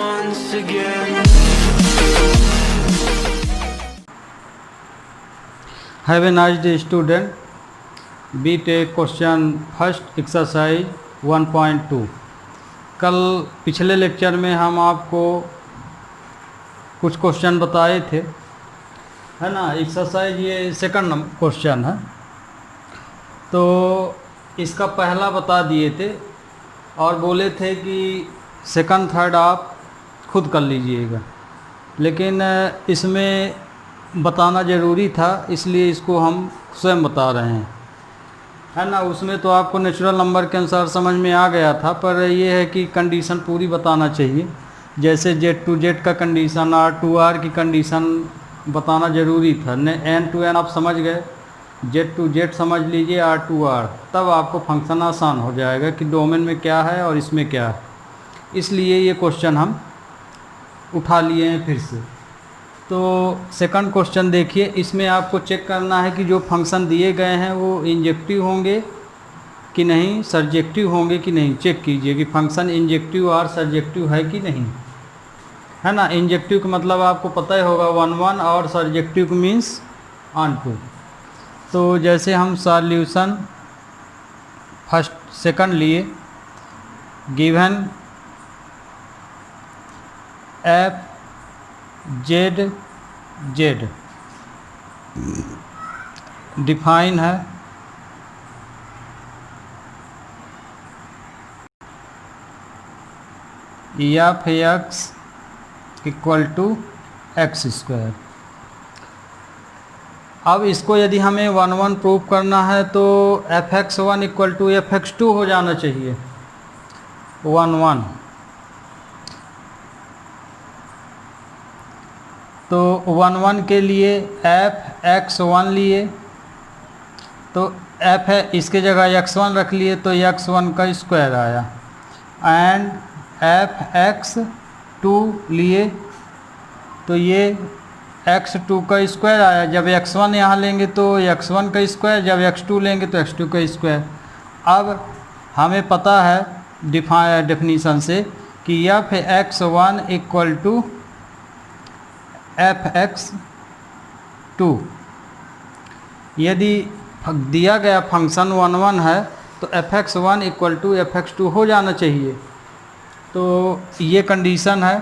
once again. Have a nice day, student. B.Tech question first exercise 1.2। कल पिछले lecture में हम आपको कुछ क्वेश्चन बताए थे, है ना। एक्सरसाइज ये सेकंड क्वेश्चन है, तो इसका पहला बता दिए थे और बोले थे कि सेकंड थर्ड आप खुद कर लीजिएगा, लेकिन इसमें बताना ज़रूरी था, इसलिए इसको हम स्वयं बता रहे हैं, है ना। उसमें तो आपको नेचुरल नंबर के अनुसार समझ में आ गया था, पर ये है कि कंडीशन पूरी बताना चाहिए। जैसे जेड टू जेड का कंडीशन, आर टू आर की कंडीशन बताना ज़रूरी था। एन टू एन आप समझ गए, जेड टू जेड समझ लीजिए, आर टू आर, तब आपको फंक्शन आसान हो जाएगा कि डोमेन में क्या है और इसमें क्या है। इसलिए ये क्वेश्चन हम उठा लिए हैं फिर से। तो सेकंड क्वेश्चन देखिए, इसमें आपको चेक करना है कि जो फंक्शन दिए गए हैं वो इंजेक्टिव होंगे कि नहीं, सर्जेक्टिव होंगे कि नहीं। चेक कीजिए कि फंक्शन इंजेक्टिव और सर्जेक्टिव है कि नहीं, है ना। इंजेक्टिव का मतलब आपको पता ही होगा 1 1, और सर्जेक्टिव मीन्स ऑन टू। तो जैसे हम सॉल्यूशन फर्स्ट सेकंड लिए, given f z z define है f x equal to x square. अब इसको यदि हमें 1 1 प्रूव करना है तो f x one equal to f x two हो जाना चाहिए, 1 1। तो 1 1 के लिए एफ एक्स वन लिए, तो एफ है इसके जगह एक्स वन रख लिए, तो एक्स वन का स्क्वायर आया। एंड एफ एक्स टू लिए तो ये एक्स टू का स्क्वायर आया। जब एक्स वन यहाँ लेंगे तो एक्स वन का स्क्वायर, जब एक्स टू लेंगे तो एक्स टू का स्क्वायर। अब हमें पता है डेफिनीशन से कि f x one equal to f x two. यदि दिया गया फंक्शन 1 1 है तो f x one equal to f x two हो जाना चाहिए। तो ये कंडीशन है।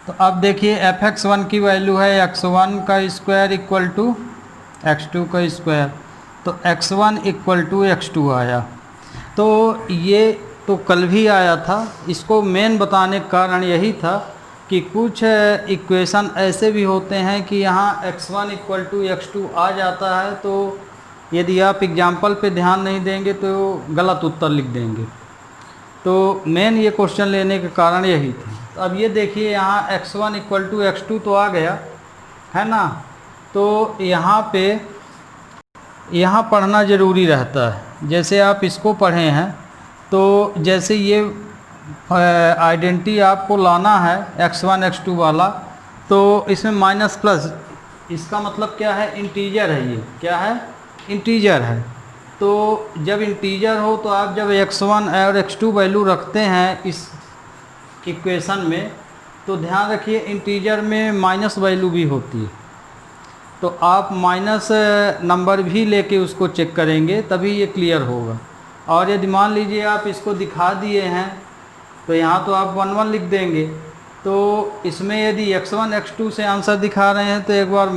तो अब देखिए एफ एक्स वन की वैल्यू है एक्स वन का square equal to x two का स्क्वायर, तो x one equal to x two आया। तो ये तो कल भी आया था। इसको मेन बताने का कारण यही था कि कुछ इक्वेशन ऐसे भी होते हैं कि यहाँ x one equal to x two आ जाता है, तो यदि आप एग्जाम्पल पे ध्यान नहीं देंगे तो गलत उत्तर लिख देंगे। तो मेन ये क्वेश्चन लेने का कारण यही था। तो अब ये देखिए यहाँ x one equal to x two तो आ गया, है ना। तो यहाँ पे यहाँ पढ़ना ज़रूरी रहता है। जैसे आप इसको पढ़े हैं, तो जैसे ये आइडेंटिटी आपको लाना है एक्स वन एक्स टू वाला, तो इसमें माइनस प्लस, इसका मतलब क्या है, इंटीजर है। ये क्या है, इंटीजर है। तो जब इंटीजर हो तो आप जब एक्स वन और एक्स टू वैल्यू रखते हैं इस इक्वेशन में, तो ध्यान रखिए इंटीजर में माइनस वैल्यू भी होती है। तो आप माइनस नंबर भी लेके उसको चेक करेंगे तभी ये क्लियर होगा। और यदि मान लीजिए आप इसको दिखा दिए हैं तो यहाँ तो आप 1 1 लिख देंगे। तो इसमें यदि एक्स वन एक्स टू से आंसर दिखा रहे हैं तो एक बार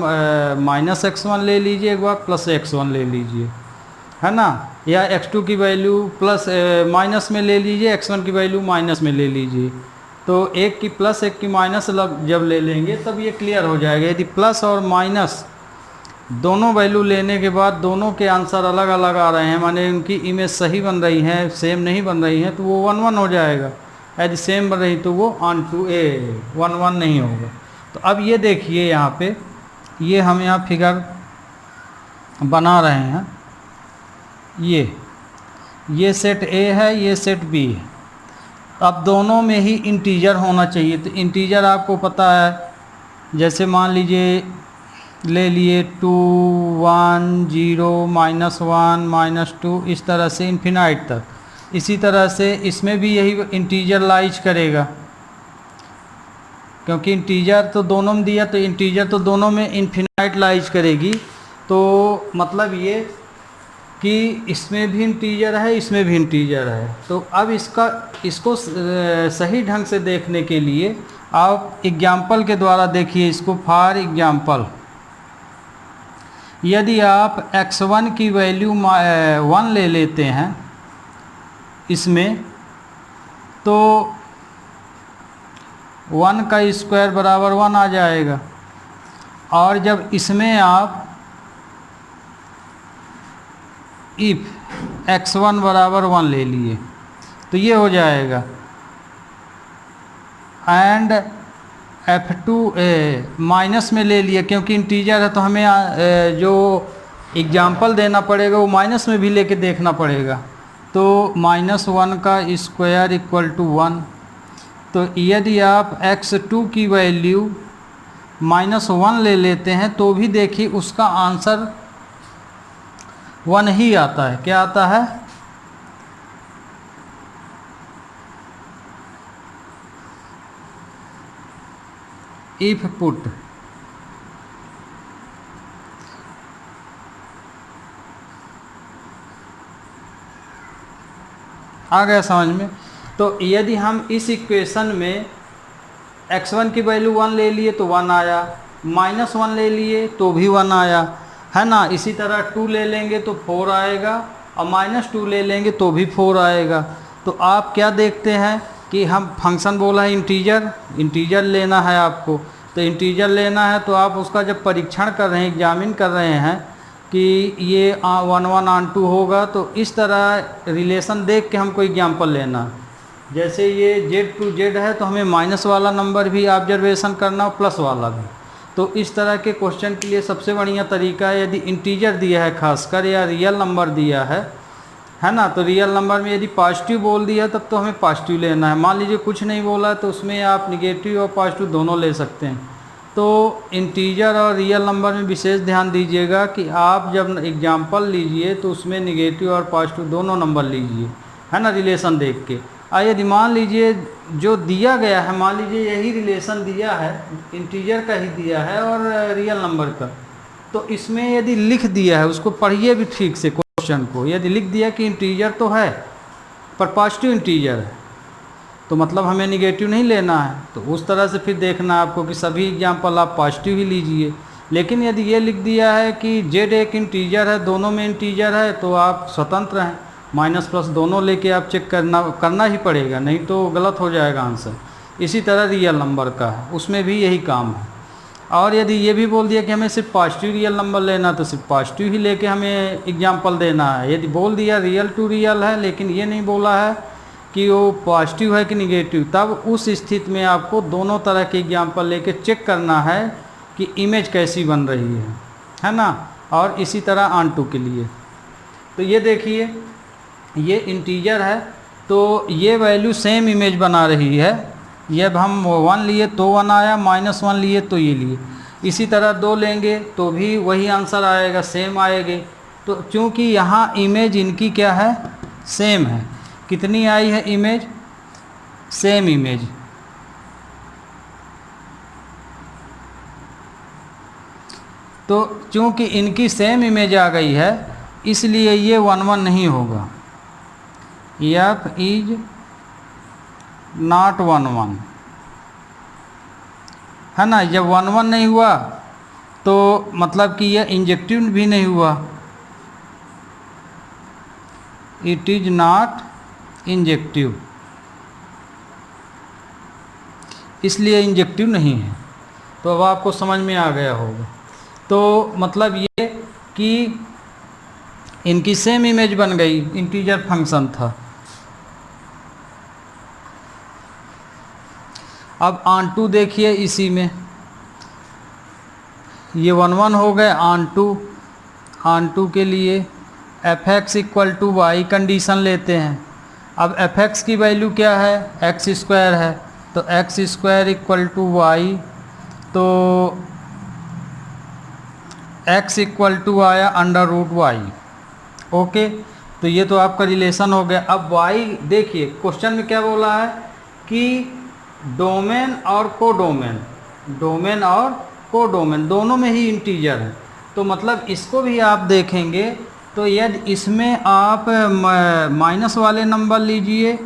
माइनस एक्स वन ले लीजिए, एक बार प्लस एक्स वन ले लीजिए, है ना। या एक्स टू की वैल्यू प्लस माइनस में ले लीजिए, एक्स वन की वैल्यू माइनस में ले लीजिए। तो एक की प्लस एक की माइनस जब ले लेंगे तब ये क्लियर हो जाएगा। यदि प्लस और माइनस दोनों वैल्यू लेने के बाद दोनों के आंसर अलग अलग आ रहे हैं, माने उनकी इमेज सही बन रही है, सेम नहीं बन रही हैं, तो वो 1 1 हो जाएगा। यदि सेम बन रही तो वो ऑन टू 1 1 नहीं होगा। तो अब ये देखिए यहाँ पे, ये हम यहाँ फिगर बना रहे हैं। ये सेट ए है, ये सेट बी है। अब दोनों में ही इंटीजर होना चाहिए। तो इंटीजर आपको पता है, जैसे मान लीजिए ले लिए 2 1 0 -1 -2, इस तरह से इन्फिनाइट तक। इसी तरह से इसमें भी यही इंटीजर लाइज करेगा, क्योंकि इंटीजर तो दोनों में दिया, तो इंटीजर तो दोनों में इन्फिनाइट लाइज करेगी। तो मतलब ये कि इसमें भी इंटीजर है, इसमें भी इंटीजर है। तो अब इसको सही ढंग से देखने के लिए आप एग्जाम्पल के द्वारा देखिए इसको। फॉर एग्जाम्पल, यदि आप x1 की वैल्यू 1 ले लेते हैं इसमें, तो 1 का स्क्वायर बराबर 1 आ जाएगा। और जब इसमें आप इफ x1 बराबर 1 ले लिए तो ये हो जाएगा। एंड f2 माइनस में ले लिए, क्योंकि इंटीजर है तो हमें जो एग्जाम्पल देना पड़ेगा वो माइनस में भी लेके देखना पड़ेगा। तो -1 का स्क्वायर इक्वल टू 1। तो यदि आप x2 की वैल्यू -1 ले लेते हैं तो भी देखिए उसका आंसर 1 ही आता है। क्या आता है? इफ पुट आ गया समझ में। तो यदि हम इस इक्वेशन में x1 की वैल्यू 1 ले लिए तो 1 आया, -1 ले लिए तो भी 1 आया, है ना। इसी तरह 2 ले लेंगे तो 4 आएगा, और -2 ले लेंगे तो भी 4 आएगा। तो आप क्या देखते हैं कि हम फंक्शन बोला है इंटीजर लेना है आपको। तो इंटीजर लेना है तो आप उसका जब परीक्षण कर रहे हैं, एग्जामिन कर रहे हैं कि ये 1 1 ऑन 2 होगा, तो इस तरह रिलेशन देख के हमको एग्जाम्पल लेना। जैसे ये Z टू Z है तो हमें माइनस वाला नंबर भी ऑब्जर्वेशन करना और प्लस वाला भी। तो इस तरह के क्वेश्चन के लिए सबसे बढ़िया तरीका है, यदि इंटीजर दिया है खासकर या रियल नंबर दिया है ना। तो रियल नंबर में यदि पॉजिटिव बोल दिया तब तो हमें पॉजिटिव लेना है। मान लीजिए कुछ नहीं बोला तो उसमें आप निगेटिव और पॉजिटिव दोनों ले सकते हैं। तो इंटीजर और रियल नंबर में विशेष ध्यान दीजिएगा कि आप जब एग्जाम्पल लीजिए तो उसमें निगेटिव और पॉजिटिव दोनों नंबर लीजिए, है ना, रिलेशन देख के। यदि मान लीजिए जो दिया गया है, मान लीजिए यही रिलेशन दिया है, इंटीजर का ही दिया है और रियल नंबर का, तो इसमें यदि लिख दिया है, उसको पढ़िए भी ठीक से क्वेश्चन को। यदि लिख दिया कि इंटीजर तो है पर पॉजिटिव इंटीजर है, तो मतलब हमें निगेटिव नहीं लेना है। तो उस तरह से फिर देखना है आपको कि सभी एग्जाम्पल आप पॉजिटिव ही लीजिए। लेकिन यदि ये लिख दिया है कि Z एक इंटीजर है, दोनों में इंटीजर है, तो आप स्वतंत्र हैं, माइनस प्लस दोनों लेके आप चेक करना ही पड़ेगा, नहीं तो गलत हो जाएगा आंसर। इसी तरह रियल नंबर का है, उसमें भी यही काम है। और यदि ये भी बोल दिया कि हमें सिर्फ पॉजिटिव रियल नंबर लेना, तो सिर्फ पॉजिटिव ही लेके हमें एग्जाम्पल देना है। यदि बोल दिया रियल टू रियल है लेकिन ये नहीं बोला है कि वो पॉजिटिव है कि निगेटिव, तब उस स्थिति में आपको दोनों तरह के एग्जाम्पल लेके चेक करना है कि इमेज कैसी बन रही है ना। और इसी तरह ऑन टू के लिए, तो ये देखिए ये इंटीजर है तो ये वैल्यू सेम इमेज बना रही है। ये अब हम 1 लिए तो 1 आया, -1 लिए तो ये लिए। इसी तरह 2 लेंगे तो भी वही आंसर आएगा, सेम आएंगे। तो चूँकि यहाँ इमेज इनकी क्या है, सेम है। कितनी आई है इमेज? Same image. तो चूँकि इनकी सेम इमेज आ गई है इसलिए ये 1 1 नहीं होगा। F इज नॉट 1 1, है ना। जब 1 1 नहीं हुआ तो मतलब कि यह इंजेक्टिव भी नहीं हुआ, इट इज नॉट इंजेक्टिव, इसलिए इंजेक्टिव नहीं है। तो अब आपको समझ में आ गया होगा। तो मतलब ये कि इनकी सेम इमेज बन गई, इंटीजर फंक्शन था। अब ऑन टू देखिए, इसी में ये 1 1 हो गए। ऑन टू के लिए f(x) equal to Y condition लेते हैं। अब f(x) की वैल्यू क्या है, x² है, तो x² इक्वल टू वाई, तो x इक्वल टू आया √y। ओके, तो ये तो आपका रिलेशन हो गया। अब y देखिए क्वेश्चन में क्या बोला है कि डोमेन और कोडोमेन, डोमेन और कोडोमेन दोनों में ही इंटीजर है। तो मतलब इसको भी आप देखेंगे तो यदि इसमें आप माइनस वाले नंबर लीजिए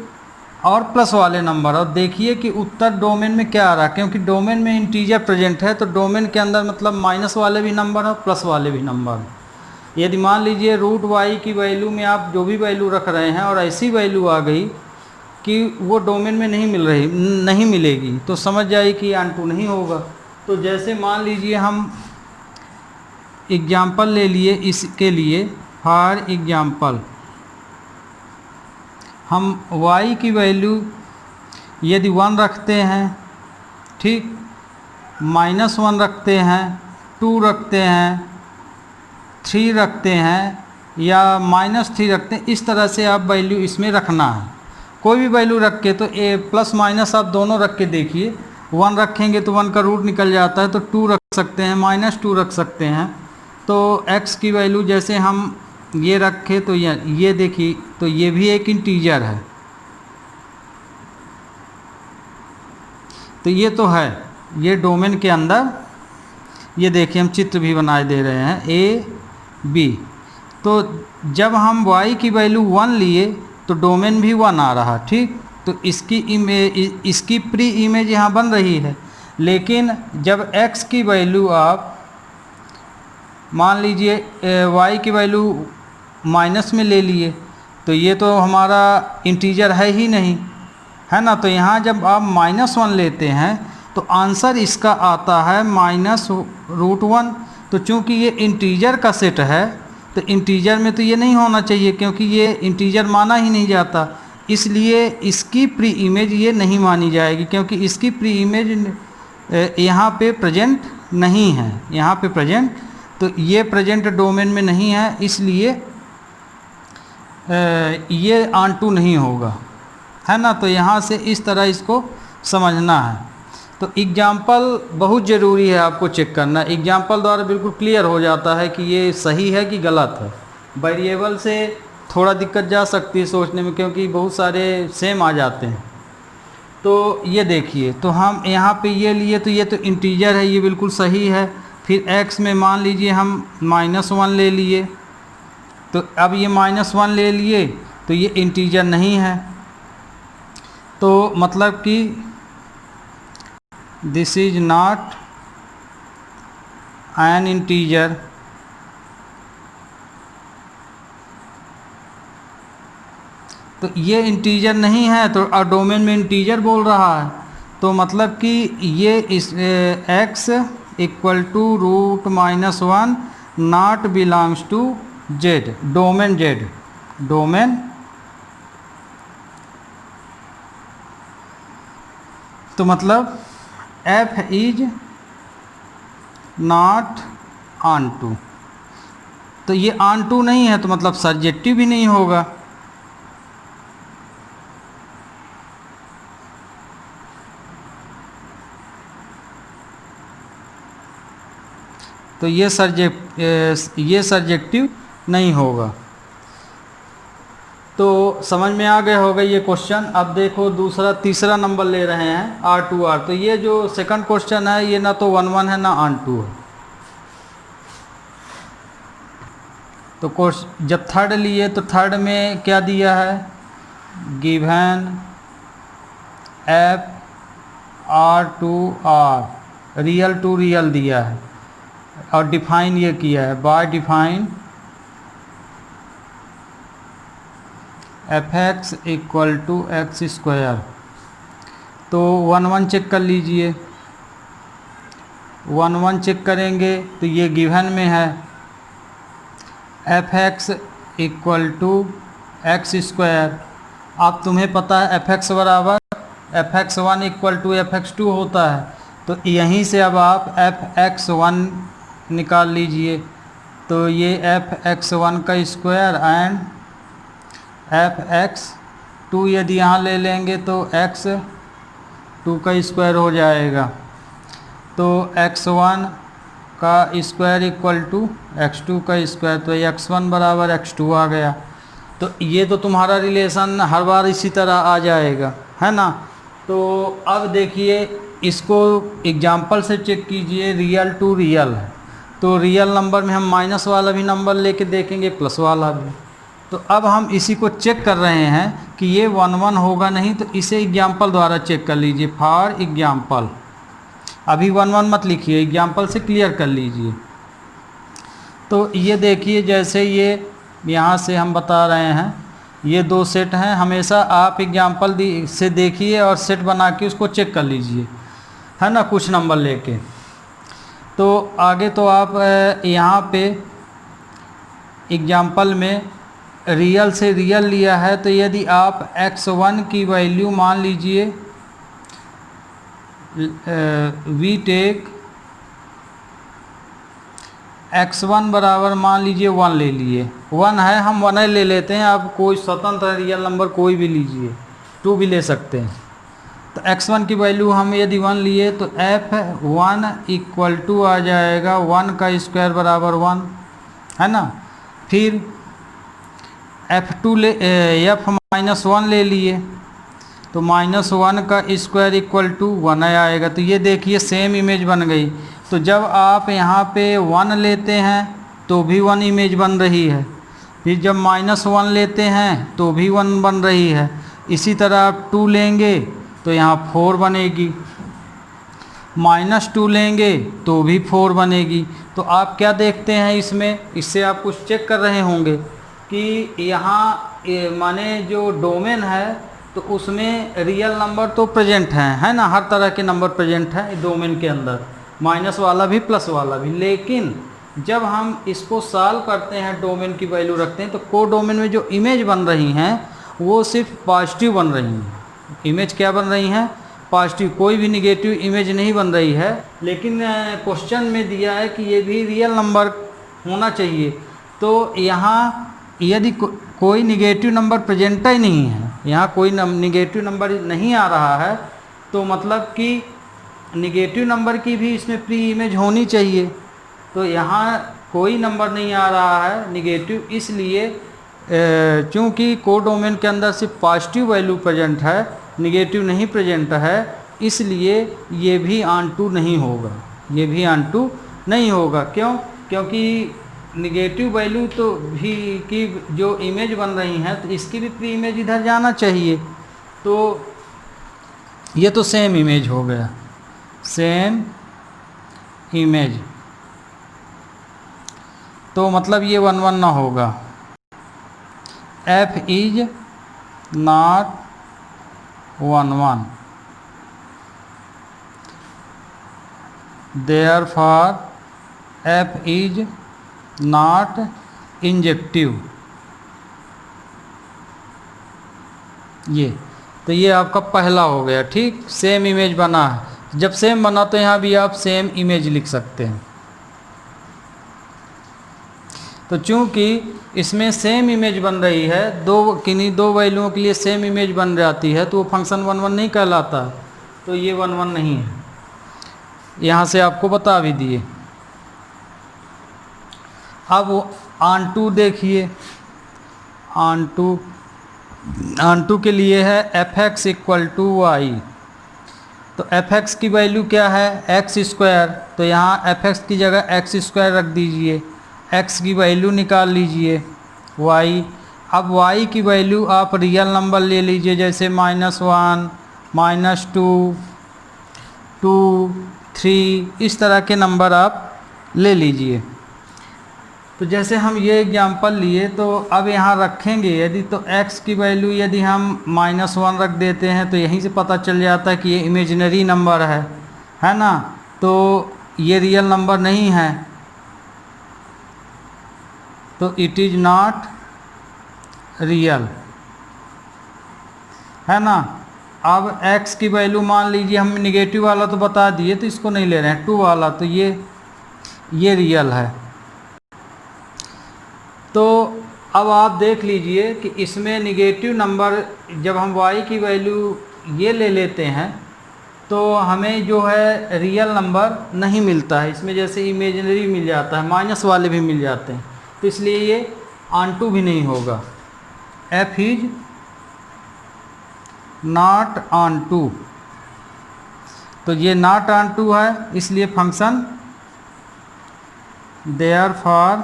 और प्लस वाले नंबर, और देखिए कि उत्तर डोमेन में क्या आ रहा है, क्योंकि डोमेन में इंटीजर प्रेजेंट है तो डोमेन के अंदर मतलब माइनस वाले भी नंबर और प्लस वाले भी नंबर। यदि मान लीजिए रूट वाई की वैल्यू में आप जो भी वैल्यू रख रहे हैं और ऐसी वैल्यू आ गई कि वो डोमेन में नहीं मिलेगी, तो समझ जाइए कि आंटू नहीं होगा। तो जैसे मान लीजिए हम एग्जाम्पल ले लिए इसके लिए, फॉर एग्जाम्पल हम y की वैल्यू यदि 1 रखते हैं, ठीक, -1 रखते हैं, 2 रखते हैं, 3 रखते हैं या -3 रखते हैं, इस तरह से आप वैल्यू इसमें रखना है। कोई भी वैल्यू रख के, तो ए प्लस माइनस आप दोनों रख के देखिए। 1 रखेंगे तो 1 का रूट निकल जाता है, तो 2 रख सकते हैं, -2 रख सकते हैं। तो x की वैल्यू जैसे हम ये रखे तो ये देखिए, तो ये भी एक इंटीजर है। तो ये तो है, ये डोमेन के अंदर, ये देखिए हम चित्र भी बनाए दे रहे हैं a b। तो जब हम y की वैल्यू 1 लिए तो डोमेन भी 1 आ रहा, ठीक। तो इसकी प्री इमेज यहाँ बन रही है। लेकिन जब x की वैल्यू आप मान लीजिए y की वैल्यू माइनस में ले लिए, तो ये तो हमारा इंटीजर है ही नहीं, है ना। तो यहाँ जब आप -1 लेते हैं तो आंसर इसका आता है -√1। तो चूँकि ये इंटीजर का सेट है तो इंटीजर में तो ये नहीं होना चाहिए, क्योंकि ये इंटीजर माना ही नहीं जाता, इसलिए इसकी प्री इमेज ये नहीं मानी जाएगी, क्योंकि इसकी प्री इमेज यहाँ पे प्रेजेंट नहीं है, यहाँ पे प्रेजेंट, तो ये प्रेजेंट डोमेन में नहीं है, इसलिए ये आंटू नहीं होगा, है ना। तो यहाँ से इस तरह इसको समझना है। तो एग्जाम्पल बहुत ज़रूरी है आपको चेक करना, एग्जाम्पल द्वारा बिल्कुल क्लियर हो जाता है कि ये सही है कि गलत है। वेरिएबल से थोड़ा दिक्कत जा सकती है सोचने में, क्योंकि बहुत सारे सेम आ जाते हैं। तो ये देखिए, तो हम यहाँ पे ये लिए तो ये तो इंटीजर है, ये बिल्कुल सही है। फिर x में मान लीजिए हम -1 ले लिए, तो अब ये -1 ले लिए तो ये इंटीजर नहीं है, तो मतलब कि this is not an integer. तो ये इंटीजर नहीं है, तो डोमेन में इंटीजर बोल रहा है, तो मतलब कि ये इस x = √-1 not belongs to z, domain z, domain. तो मतलब f इज नॉट ऑनटू, तो ये ऑनटू नहीं है, तो मतलब सर्जेक्टिव भी नहीं होगा। तो ये सर्जेक्टिव नहीं होगा। तो समझ में आ गया होगा ये क्वेश्चन। अब देखो तीसरा नंबर ले रहे हैं R2R। तो ये जो सेकंड क्वेश्चन है ये ना तो 1-1 है ना ऑन2 है। तो जब थर्ड लिए तो थर्ड में क्या दिया है, given R2R real to real दिया है और डिफाइन ये किया है बाय डिफाइन fx = x²। तो 1-1 चेक कर लीजिए, 1-1 चेक करेंगे तो ये गिवन में है fx = x²। अब तुम्हें पता है fx बराबर fx1 = fx2 होता है, तो यहीं से अब आप fx1 निकाल लीजिए। तो ये fx1 का स्क्वायर एंड fx2 यदि यहाँ ले लेंगे तो x2 का स्क्वायर हो जाएगा। तो x1 का स्क्वायर = x2 का स्क्वायर, तो x1 बराबर x2 आ गया। तो ये तो तुम्हारा रिलेशन हर बार इसी तरह आ जाएगा, है ना। तो अब देखिए इसको एग्जाम्पल से चेक कीजिए, रियल टू रियल है, तो रियल नंबर में हम माइनस वाला भी नंबर लेके देखेंगे, प्लस वाला भी। तो अब हम इसी को चेक कर रहे हैं कि ये 1 1 होगा नहीं, तो इसे एग्जाम्पल द्वारा चेक कर लीजिए। फॉर एग्जाम्पल, अभी 1 1 मत लिखिए, एग्जाम्पल से क्लियर कर लीजिए। तो ये देखिए जैसे ये यहाँ से हम बता रहे हैं, ये 2 सेट हैं। हमेशा आप एग्जाम्पल से देखिए और सेट बना के उसको चेक कर लीजिए, है ना, कुछ नंबर लेके। तो आगे तो आप यहाँ पे एग्जाम्पल में रियल से रियल लिया है, तो यदि आप x1 की वैल्यू मान लीजिए, वी टेक x1 बराबर मान लीजिए 1 ले लिए, 1 है, हम 1 ही ले लेते हैं। आप कोई स्वतंत्र रियल नंबर कोई भी लीजिए, 2 भी ले सकते हैं। तो x1 की वैल्यू हम यदि 1 लिए तो f1 इक्वल टू आ जाएगा 1 का स्क्वायर बराबर 1, है ना। फिर f2 ले f माइनस 1 ले लिए, तो -1 का स्क्वायर इक्वल टू 1 आएगा। तो ये देखिए सेम इमेज बन गई। तो जब आप यहाँ पे 1 लेते हैं तो भी 1 इमेज बन रही है, फिर जब -1 लेते हैं तो भी 1 बन रही है। इसी तरह आप 2 लेंगे तो यहाँ 4 बनेगी, -2 लेंगे तो भी 4 बनेगी। तो आप क्या देखते हैं इसमें, इससे आप कुछ चेक कर रहे होंगे कि यहाँ माने जो डोमेन है तो उसमें रियल नंबर तो प्रेजेंट है ना, हर तरह के नंबर प्रेजेंट है डोमेन के अंदर, माइनस वाला भी प्लस वाला भी। लेकिन जब हम इसको सॉल्व करते हैं, डोमेन की वैल्यू रखते हैं, तो को डोमेन में जो इमेज बन रही हैं वो सिर्फ पॉजिटिव बन रही हैं। इमेज क्या बन रही हैं, पॉजिटिव, कोई भी निगेटिव इमेज नहीं बन रही है। लेकिन क्वेश्चन में दिया है कि ये भी रियल नंबर होना चाहिए। तो यहाँ यदि कोई निगेटिव नंबर प्रेजेंट ही नहीं है, यहाँ कोई निगेटिव नंबर नहीं आ रहा है, तो मतलब कि निगेटिव नंबर की भी इसमें प्री इमेज होनी चाहिए। तो यहाँ कोई नंबर नहीं आ रहा है निगेटिव, इसलिए चूँकि कोडोमेन के अंदर सिर्फ पॉजिटिव वैल्यू प्रेजेंट है, निगेटिव नहीं प्रेजेंट है, इसलिए ये भी ऑन2 नहीं होगा, ये भी ऑन2 नहीं होगा। क्यों? क्योंकि निगेटिव वैल्यू तो भी की जो इमेज बन रही हैं, तो इसकी भी प्री इमेज इधर जाना चाहिए। तो ये तो सेम इमेज हो गया, सेम इमेज, तो मतलब ये 1 1 ना होगा। f is not 1 1, therefore f is not injective. ये तो ये आपका पहला हो गया, ठीक, सेम इमेज बना है। जब सेम बना तो यहाँ भी आप सेम इमेज लिख सकते हैं। तो चूंकि इसमें सेम इमेज बन रही है, किन्हीं दो वैल्यूओं के लिए सेम इमेज बन जाती है, तो वो फंक्शन 1 1 नहीं कहलाता। तो ये 1 1 नहीं है, यहाँ से आपको बता भी दिए। अब ऑन2 देखिए, ऑन2 के लिए है f(x) इक्वल टू y। तो f(x) की वैल्यू क्या है, x स्क्वायर, तो यहाँ f(x) की जगह x स्क्वायर रख दीजिए, x की वैल्यू निकाल लीजिए y। अब y की वैल्यू आप रियल नंबर ले लीजिए, जैसे -1, -2, 2, 3, इस तरह के नंबर आप ले लीजिए। तो जैसे हम ये एग्जांपल लिए, तो अब यहाँ रखेंगे यदि, तो x की वैल्यू यदि हम -1 रख देते हैं, तो यहीं से पता चल जाता है कि ये इमेजिनरी नंबर है ना, तो ये रियल नंबर नहीं है, तो इट इज़ नॉट रियल, है ना। अब x की वैल्यू मान लीजिए, हम निगेटिव वाला तो बता दिए, तो इसको नहीं ले रहे हैं, 2 वाला, तो ये रियल है। तो अब आप देख लीजिए कि इसमें निगेटिव नंबर जब हम y की वैल्यू ये ले लेते हैं, तो हमें जो है रियल नंबर नहीं मिलता है इसमें, जैसे इमेजिनरी मिल जाता है, माइनस वाले भी मिल जाते हैं, तो इसलिए ये ऑन2 भी नहीं होगा। F is not onto, तो ये नॉट ऑन टू है इसलिए function therefore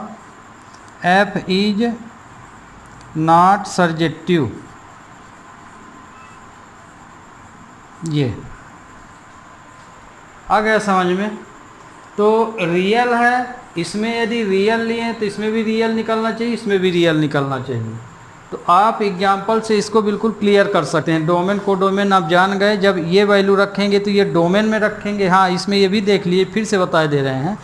f is not surjective. ये आ गया समझ में। तो रियल है, इसमें यदि रियल लिए तो इसमें भी रियल निकलना चाहिए, इसमें भी रियल निकलना चाहिए। तो आप एग्जाम्पल से इसको बिल्कुल क्लियर कर सकते हैं। डोमेन को डोमेन आप जान गए, जब ये वैल्यू रखेंगे तो ये डोमेन में रखेंगे। हाँ, इसमें ये भी देख लिए, फिर से बता दे रहे हैं,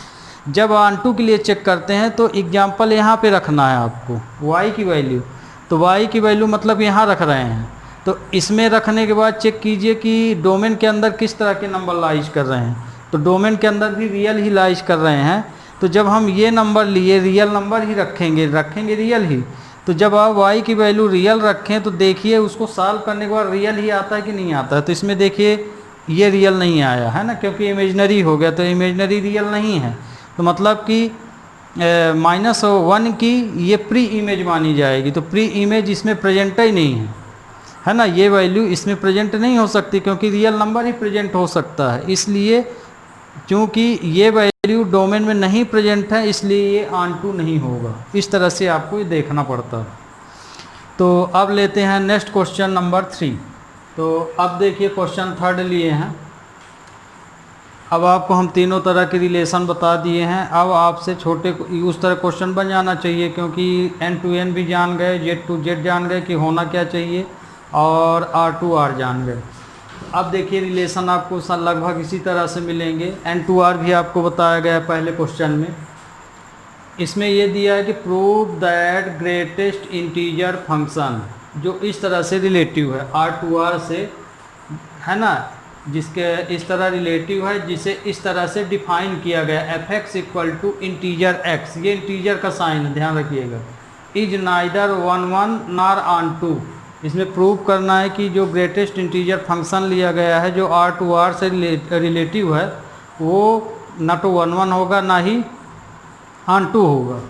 जब ऑन टू के लिए चेक करते हैं तो एग्जाम्पल यहाँ पे रखना है आपको y की वैल्यू, तो y की वैल्यू मतलब यहाँ रख रहे हैं। तो इसमें रखने के बाद चेक कीजिए कि डोमेन के अंदर किस तरह के नंबर लाइज कर रहे हैं, तो डोमेन के अंदर भी रियल ही लाइज कर रहे हैं। तो जब हम ये नंबर लिए रियल नंबर ही रखेंगे रियल ही। तो जब आप y की वैल्यू रियल रखें तो देखिए उसको सॉल्व करने के बाद रियल ही आता है कि नहीं आता है। तो इसमें देखिए ये रियल नहीं आया है ना, क्योंकि इमेजनरी हो गया, तो इमेजनरी रियल नहीं है। तो मतलब कि -1 की ये प्री इमेज मानी जाएगी। तो प्री इमेज इसमें प्रेजेंट ही नहीं है ना, ये वैल्यू इसमें प्रेजेंट नहीं हो सकती, क्योंकि रियल नंबर ही प्रेजेंट हो सकता है। इसलिए चूँकि ये वैल्यू डोमेन में नहीं प्रेजेंट है इसलिए ये ऑन टू नहीं होगा। इस तरह से आपको ये देखना पड़ता है। तो अब लेते हैं नेक्स्ट क्वेश्चन नंबर 3। तो अब देखिए क्वेश्चन 3 लिए हैं। अब आपको हम तीनों तरह के रिलेशन बता दिए हैं। अब आपसे छोटे उस तरह क्वेश्चन बन जाना चाहिए, क्योंकि n to n भी जान गए, z to z जान गए कि होना क्या चाहिए, और r to r जान गए। अब देखिए रिलेशन आपको लगभग इसी तरह से मिलेंगे। n to r भी आपको बताया गया है पहले क्वेश्चन में। इसमें ये दिया है कि prove that greatest integer function, जो इस तरह से रिलेटिव है r to r से, है ना, जिसके इस तरह रिलेटिव है, जिसे इस तरह से डिफाइन किया गया f(x) equal to integer x, ये इंटीजर का साइन है, ध्यान रखिएगा, is neither 1 1 nor onto. इसमें प्रूव करना है कि जो ग्रेटेस्ट इंटीजर फंक्शन लिया गया है जो r to r से रिलेटिव है, वो ना तो 1 1 होगा ना ही ऑन टू होगा,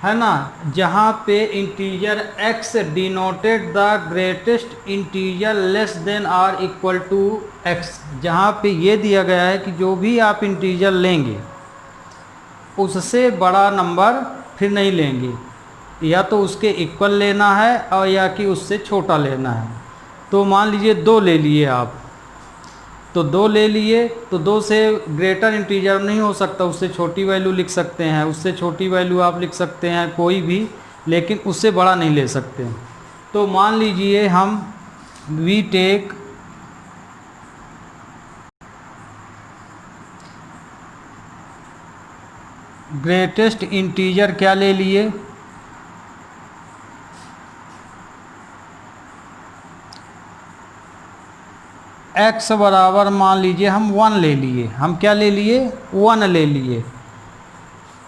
है ना। जहाँ पे integer x denoted the greatest integer less than or equal to x, जहाँ पे ये दिया गया है कि जो भी आप इंटीजर लेंगे उससे बड़ा नंबर फिर नहीं लेंगे, या तो उसके इक्वल लेना है और या कि उससे छोटा लेना है। तो मान लीजिए 2 ले लिए आप, तो 2 ले लिए तो 2 से ग्रेटर इंटीजर नहीं हो सकता, उससे छोटी वैल्यू लिख सकते हैं, उससे छोटी वैल्यू आप लिख सकते हैं कोई भी, लेकिन उससे बड़ा नहीं ले सकते। तो मान लीजिए हम वी टेक ग्रेटेस्ट इंटीजर क्या ले लिए, x बराबर मान लीजिए हम 1 ले लिए, हम क्या ले लिए 1 ले लिए,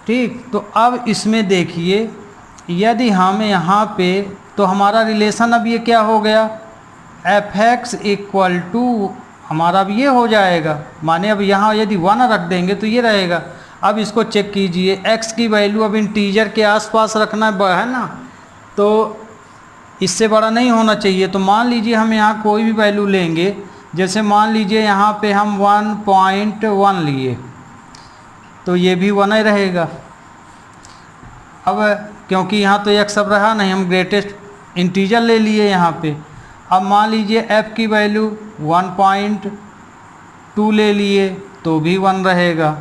ठीक। तो अब इसमें देखिए यदि हम यहाँ पे, तो हमारा रिलेशन अब ये क्या हो गया, f(x) इक्वल टू हमारा अब ये हो जाएगा, माने अब यहाँ यदि 1 रख देंगे तो ये रहेगा। अब इसको चेक कीजिए, x की वैल्यू अब इंटीजर के आसपास रखना है ना, तो इससे बड़ा नहीं होना चाहिए। तो मान लीजिए हम यहाँ कोई भी वैल्यू लेंगे, जैसे मान लीजिए यहाँ पे हम 1.1 लिए, तो ये भी 1 ही रहेगा। अब क्योंकि यहाँ तो x अब रहा नहीं, हम ग्रेटेस्ट इंटीजर ले लिए यहाँ पे। अब मान लीजिए f की वैल्यू 1.2 ले लिए तो भी 1 रहेगा।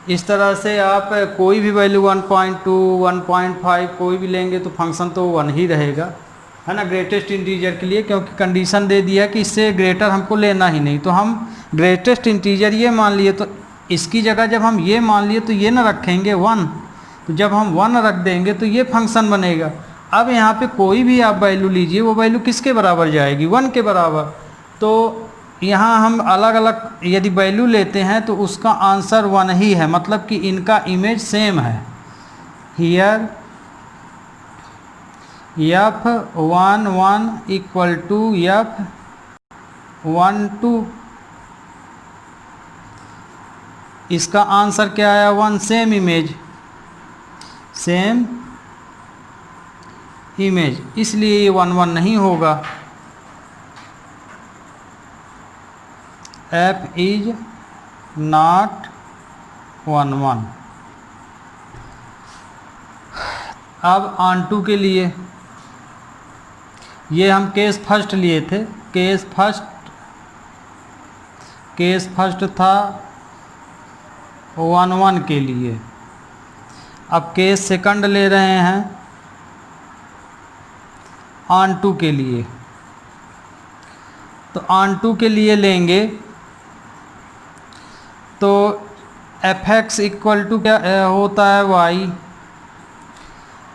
इस तरह से आप कोई भी वैल्यू 1.2 1.5 कोई भी लेंगे तो फंक्शन तो 1 ही रहेगा, है ना, ग्रेटेस्ट इंटीजर के लिए, क्योंकि कंडीशन दे दिया कि इससे ग्रेटर हमको लेना ही नहीं। तो हम ग्रेटेस्ट इंटीजर ये मान लिए, तो इसकी जगह जब हम ये मान लिए तो ये ना रखेंगे 1, तो जब हम 1 रख देंगे तो ये फंक्शन बनेगा। अब यहाँ पे कोई भी आप वैल्यू लीजिए, वो वैल्यू किसके बराबर जाएगी, 1 के बराबर। तो यहाँ हम अलग अलग यदि वैल्यू लेते हैं तो उसका आंसर 1 ही है, मतलब कि इनका इमेज सेम है। Here f(1 1) equal to f(1 2), इसका आंसर क्या आया 1, सेम इमेज, इसलिए ये 1 1 नहीं होगा। f is not 1 1। अब ऑन टू के लिए, ये हम केस फर्स्ट लिए थे, केस फर्स्ट था 1 1 के लिए। अब केस सेकंड ले रहे हैं ऑन टू के लिए। तो ऑन टू के लिए लेंगे तो fx इक्वल टू क्या होता है, y।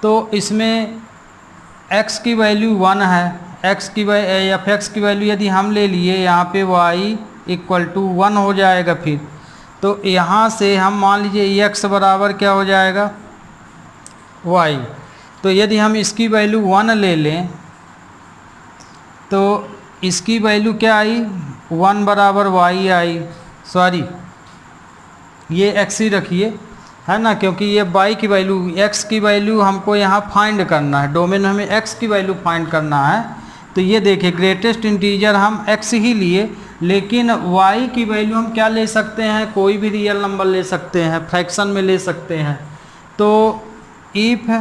तो इसमें x की वैल्यू 1 है, fx की वैल्यू यदि हम ले लिए यहाँ पे y इक्वल टू 1 हो जाएगा। फिर तो यहाँ से हम मान लीजिए x बराबर क्या हो जाएगा, y। तो यदि हम इसकी वैल्यू 1 ले लें तो इसकी वैल्यू क्या आई, 1 बराबर y आई। सॉरी, ये x ही रखिए, है ना, क्योंकि ये y की वैल्यू, x की वैल्यू हमको यहाँ फाइंड करना है, डोमेन में हमें x की वैल्यू फाइंड करना है। तो ये देखिए ग्रेटेस्ट इंटीजर हम x ही लिए, लेकिन y की वैल्यू हम क्या ले सकते हैं, कोई भी रियल नंबर ले सकते हैं, फ्रैक्शन में ले सकते हैं। तो इफ़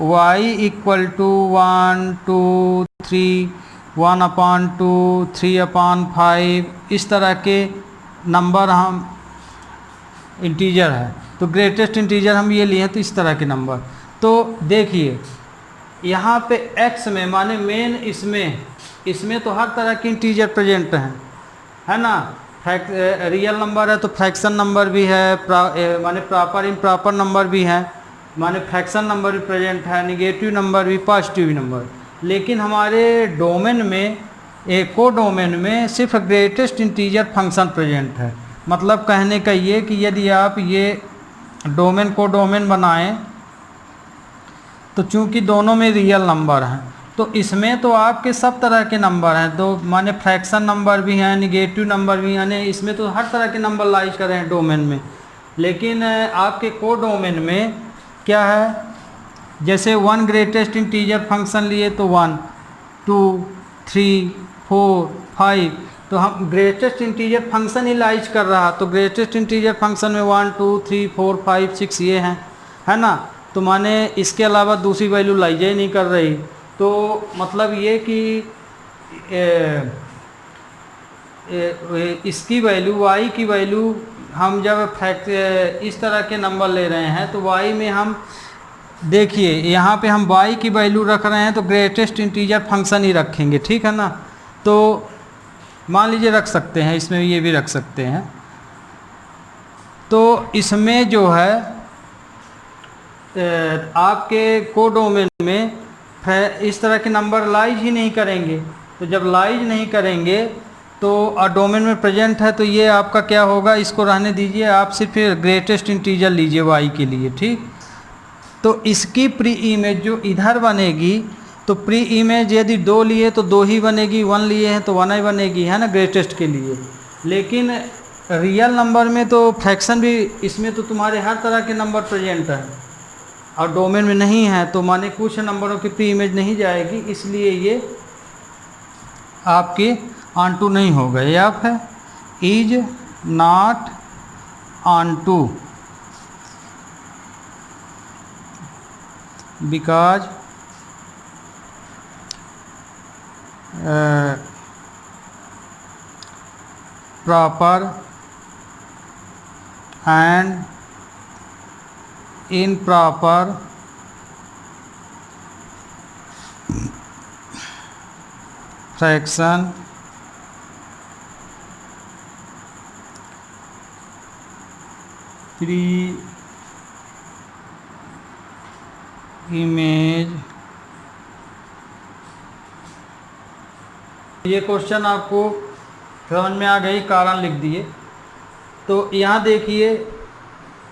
y इक्वल टू 1 2 3 1/2 3/5 इस तरह के नंबर हम इंटीजर है, तो ग्रेटेस्ट इंटीजर हम ये लिए हैं, तो इस तरह के नंबर। तो देखिए यहाँ पे x में माने मेन इसमें तो हर तरह के इंटीजर प्रेजेंट हैं, है ना। रियल नंबर है तो फ्रैक्शन नंबर भी है, माने प्रॉपर इम्प्रॉपर नंबर भी है, माने फ्रैक्शन नंबर भी प्रेजेंट है, निगेटिव नंबर भी, पॉजिटिव नंबर। लेकिन हमारे डोमेन में, एक को डोमेन में सिर्फ ग्रेटेस्ट इंटीजर फंक्शन प्रेजेंट है। मतलब कहने का ये कि यदि आप ये डोमेन को डोमेन बनाएं तो चूंकि दोनों में रियल नंबर हैं, तो इसमें तो आपके सब तरह के नंबर हैं, तो माने फ्रैक्शन नंबर भी हैं, निगेटिव नंबर भी, यानी इसमें तो हर तरह के नंबर लाइज कर रहे हैं डोमेन में। लेकिन आपके को डोमेन में क्या है, जैसे 1 ग्रेटेस्ट इंटीजर फंक्शन लिए तो 1 2 3 4 5, तो हम ग्रेटेस्ट इंटीजर फंक्शन ही लाइज कर रहा, तो ग्रेटेस्ट इंटीजर फंक्शन में 1 2 3 4 5 6 ये हैं, है ना। तो माने इसके अलावा दूसरी वैल्यू लाइज ही नहीं कर रही। तो मतलब ये कि इसकी वैल्यू, y की वैल्यू हम जब इस तरह के नंबर ले रहे हैं तो y में हम देखिए यहाँ पे हम y की वैल्यू रख रहे हैं तो ग्रेटेस्ट इंटीजर फंक्शन ही रखेंगे, ठीक है ना। तो मान लीजिए रख सकते हैं, इसमें ये भी रख सकते हैं। तो इसमें जो है आपके कोडोमेन में इस तरह के नंबर लाइज ही नहीं करेंगे। तो जब लाइज नहीं करेंगे तो डोमेन में प्रेजेंट है, तो ये आपका क्या होगा, इसको रहने दीजिए, आप सिर्फ ग्रेटेस्ट इंटीजर लीजिए y के लिए, ठीक। तो इसकी प्री इमेज जो इधर बनेगी, तो प्री इमेज यदि 2 लिए तो 2 ही बनेगी, 1 लिए हैं तो 1 ही बनेगी, है ना, ग्रेटेस्ट के लिए। लेकिन रियल नंबर में तो फ्रैक्शन भी, इसमें तो तुम्हारे हर तरह के नंबर प्रेजेंट हैं और डोमेन में नहीं है, तो माने कुछ नंबरों की प्री इमेज नहीं जाएगी, इसलिए ये आपके ऑन टू नहीं होगा। ये आप है is not onto because proper and improper fraction pre image। ये क्वेश्चन आपको समझ में आ गई, कारण लिख दिए। तो यहाँ देखिए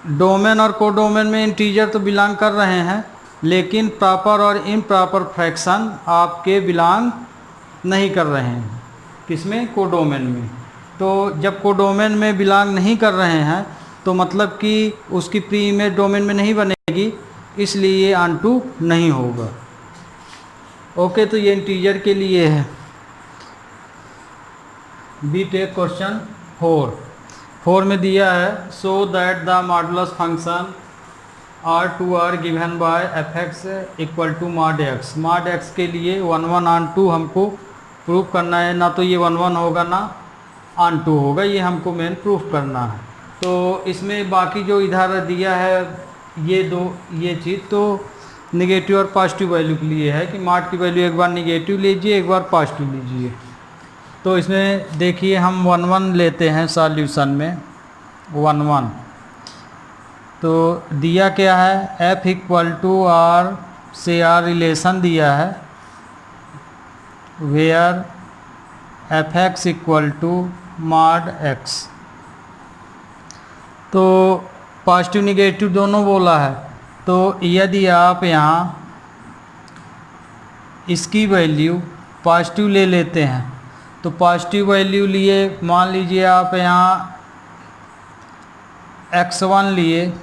डोमेन और कोडोमेन में इंटीजर तो बिलोंग कर रहे हैं, लेकिन प्रॉपर और इम्प्रॉपर फ्रैक्शन आपके बिलोंग नहीं कर रहे हैं। किसमें, कोडोमेन में। तो जब कोडोमेन में बिलोंग नहीं कर रहे हैं तो मतलब कि उसकी प्री इमेज डोमेन में नहीं बनेगी, इसलिए ऑन टू नहीं होगा। ओके, तो ये इंटीजर के लिए है। बी टेक क्वेश्चन 4 में दिया है so that the modulus function R2R given by fx equal to mod x। Mod x के लिए 1 ऑन 2 हमको प्रूफ करना है, ना तो ये 1 होगा ना ऑन 2 होगा, ये हमको मेन प्रूफ करना है। तो इसमें बाकी जो इधर दिया है ये चीज़ तो नेगेटिव और पॉजिटिव वैल्यू के लिए है कि मॉड की वैल्यू एक बार नेगेटिव लीजिए, एक बार पॉजिटिव लीजिए। तो इसमें देखिए हम 1 लेते हैं सॉल्यूशन में 1 तो दिया क्या है f इक्वल टू आर से आर रिलेशन दिया है where fx equal to mod x। तो पॉजिटिव निगेटिव दोनों बोला है, तो यदि आप यहाँ इसकी वैल्यू पॉजिटिव ले लेते हैं तो पॉजिटिव वैल्यू लिए, मान लीजिए आप यहाँ x1 लिए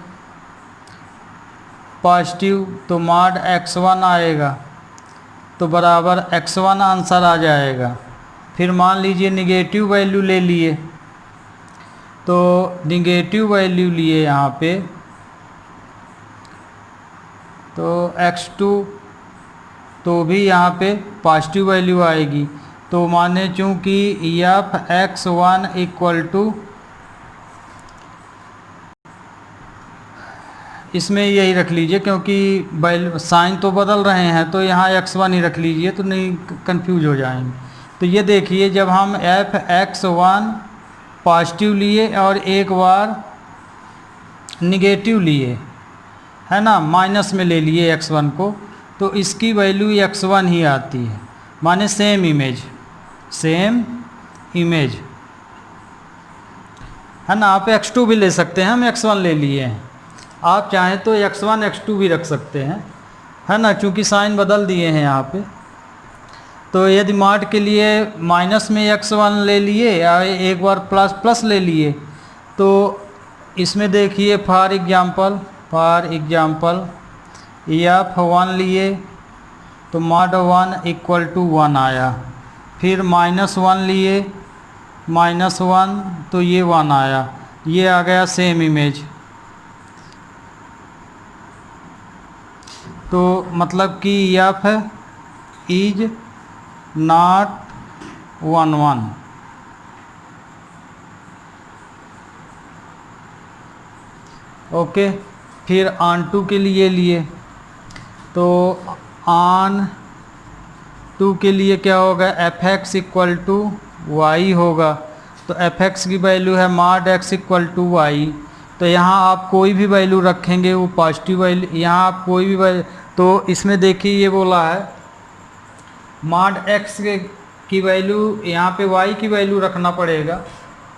पॉजिटिव, तो मॉड x1 आएगा तो बराबर x1 आंसर आ जाएगा। फिर मान लीजिए निगेटिव वैल्यू ले लिए, तो निगेटिव वैल्यू लिए यहाँ पे तो x2, तो भी यहाँ पे पॉजिटिव वैल्यू आएगी। तो माने चूँकि fx1 इक्वल टू, इसमें यही रख लीजिए क्योंकि साइन तो बदल रहे हैं, तो यहाँ x1 ही रख लीजिए तो नहीं कंफ्यूज हो जाएंगे। तो ये देखिए जब हम fx1 पॉजिटिव लिए और एक बार निगेटिव लिए, है ना, माइनस में ले लिए x1 को, तो इसकी वैल्यू x1 ही आती है, माने सेम इमेज, है ना। आप x2 भी ले सकते हैं, हम x1 ले लिए हैं, आप चाहें तो x1 x2 भी रख सकते हैं, है ना, चूँकि साइन बदल दिए हैं यहाँ पे। तो यदि मॉड के लिए माइनस में x1 ले लिए या एक बार प्लस ले लिए, तो इसमें देखिए फॉर एग्जांपल f1 लिए तो मॉड 1 इक्वल टू 1 आया, फिर -1 लिए -1 तो ये 1 आया, ये आ गया सेम इमेज। तो मतलब कि f इज नॉट 1 ओके। फिर ऑन 2 के लिए तो ऑन 2 के लिए क्या होगा, fx इक्वल टू y होगा। तो fx की वैल्यू है mod x equal to y। तो यहाँ आप कोई भी वैल्यू रखेंगे वो पॉजिटिव वैल्यू, यहाँ आप कोई भी वैल्यू, तो इसमें देखिए ये बोला है मॉड x की वैल्यू, यहाँ पे y की वैल्यू रखना पड़ेगा।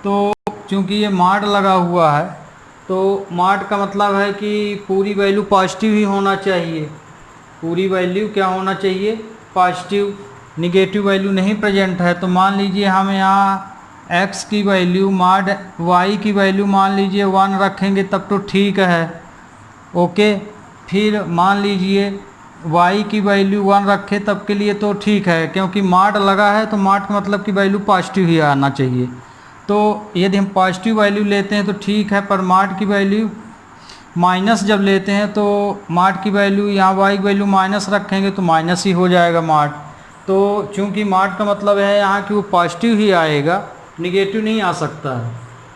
तो चूँकि ये मॉड लगा हुआ है तो मॉड का मतलब है कि पूरी वैल्यू पॉजिटिव ही होना चाहिए, पूरी वैल्यू क्या होना चाहिए, पॉजिटिव, निगेटिव वैल्यू नहीं प्रेजेंट है। तो मान लीजिए हम यहाँ x की वैल्यू मॉड y की वैल्यू मान लीजिए 1 रखेंगे तब तो ठीक है, ओके। फिर मान लीजिए y की वैल्यू 1 रखे तब के लिए तो ठीक है, क्योंकि मॉड लगा है तो मॉड का मतलब कि वैल्यू पॉजिटिव ही आना चाहिए। तो यदि हम पॉजिटिव वैल्यू लेते हैं तो ठीक है, पर मॉड की वैल्यू माइनस जब लेते हैं तो मॉड की वैल्यू, यहाँ y की वैल्यू माइनस रखेंगे तो माइनस ही हो जाएगा मॉड। तो चूँकि मॉड का मतलब है यहाँ कि वो पॉजिटिव ही आएगा, निगेटिव नहीं आ सकता है।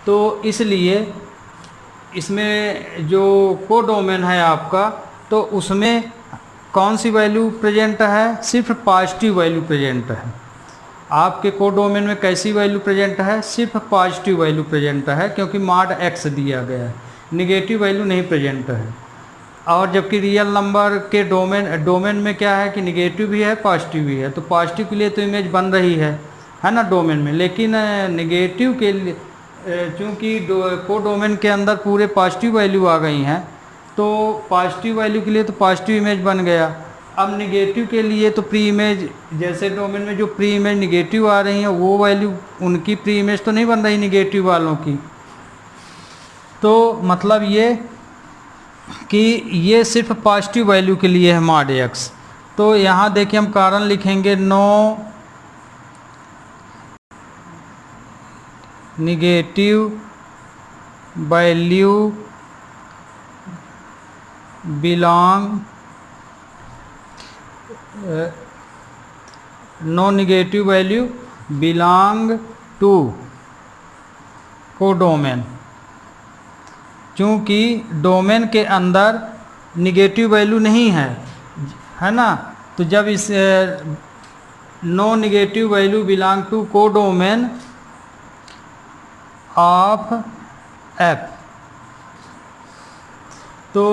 तो इसलिए इसमें जो कोडोमेन है आपका, तो उसमें कौन सी वैल्यू प्रेजेंट है, सिर्फ पॉजिटिव वैल्यू प्रेजेंट है। आपके कोडोमेन में कैसी वैल्यू प्रेजेंट है, सिर्फ पॉजिटिव वैल्यू प्रेजेंट है, क्योंकि मॉड x दिया गया है, निगेटिव वैल्यू नहीं प्रेजेंट है। और जबकि रियल नंबर के डोमेन में क्या है कि निगेटिव भी है पॉजिटिव भी है। तो पॉजिटिव के लिए तो इमेज बन रही है ना डोमेन में, लेकिन निगेटिव के लिए चूँकि कोडोमेन के अंदर पूरे पॉजिटिव वैल्यू आ गई हैं, तो पॉजिटिव वैल्यू के लिए तो पॉजिटिव इमेज बन गया। अब निगेटिव के लिए तो प्री इमेज, जैसे डोमेन में जो प्री इमेज निगेटिव आ रही हैं वो वैल्यू, उनकी प्री इमेज तो नहीं बन रही निगेटिव वालों की। तो मतलब ये कि ये सिर्फ पॉजिटिव वैल्यू के लिए है मॉड x। तो यहाँ देखिए हम कारण लिखेंगे no negative value belong no negative value belong to codomain. चूँकि डोमेन के अंदर निगेटिव वैल्यू नहीं है ना, तो जब इस no negative value belong to codomain of F. तो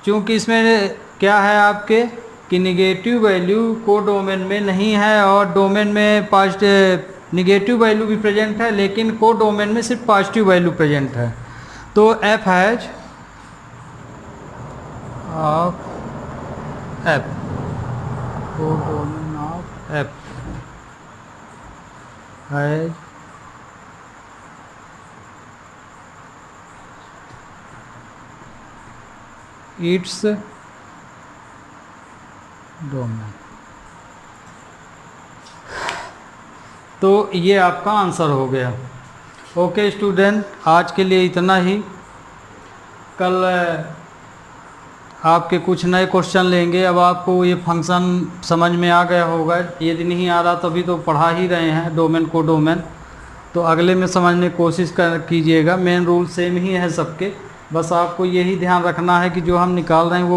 चूँकि इसमें क्या है आपके कि निगेटिव वैल्यू कोडोमेन में नहीं है और डोमेन में पॉजिटिव निगेटिव वैल्यू भी प्रेजेंट है, लेकिन कोडोमेन में सिर्फ पॉजिटिव वैल्यू प्रेजेंट है। तो F has of F, codomain of F has its domain. तो ये आपका आंसर हो गया। ओके स्टूडेंट, आज के लिए इतना ही। कल आपके कुछ नए क्वेश्चन लेंगे। अब आपको ये फंक्शन समझ में आ गया होगा, यदि नहीं आ रहा तभी तो पढ़ा ही रहे हैं डोमेन को डोमेन, तो अगले में समझने की कोशिश कीजिएगा। मेन रूल सेम ही है सबके, बस आपको यही ध्यान रखना है कि जो हम निकाल रहे हैं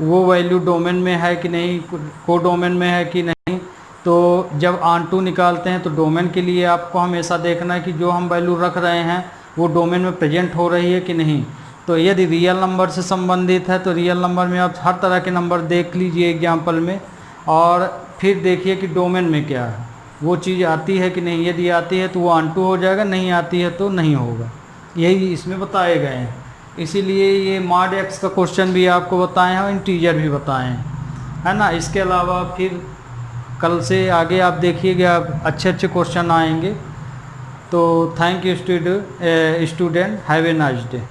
वो वैल्यू डोमेन में है कि नहीं, कोडोमेन में है कि नहीं। तो जब ऑनटू निकालते हैं तो डोमेन के लिए आपको हमेशा देखना है कि जो हम वैल्यू रख रहे हैं वो डोमेन में प्रेजेंट हो रही है कि नहीं। तो यदि रियल नंबर से संबंधित है तो रियल नंबर में आप हर तरह के नंबर देख लीजिए एग्जाम्पल में, और फिर देखिए कि डोमेन में क्या है, वो चीज़ आती है कि नहीं। यदि आती है तो वो ऑनटू हो जाएगा, नहीं आती है तो नहीं होगा। यही इसमें बताए गए हैं, इसीलिए ये मॉड एक्स का क्वेश्चन भी आपको बताए हैं और इंटीजर भी बताए हैं, है ना। इसके अलावा फिर कल से आगे आप देखिएगा अच्छे अच्छे क्वेश्चन आएंगे। तो thank you student, have a nice day.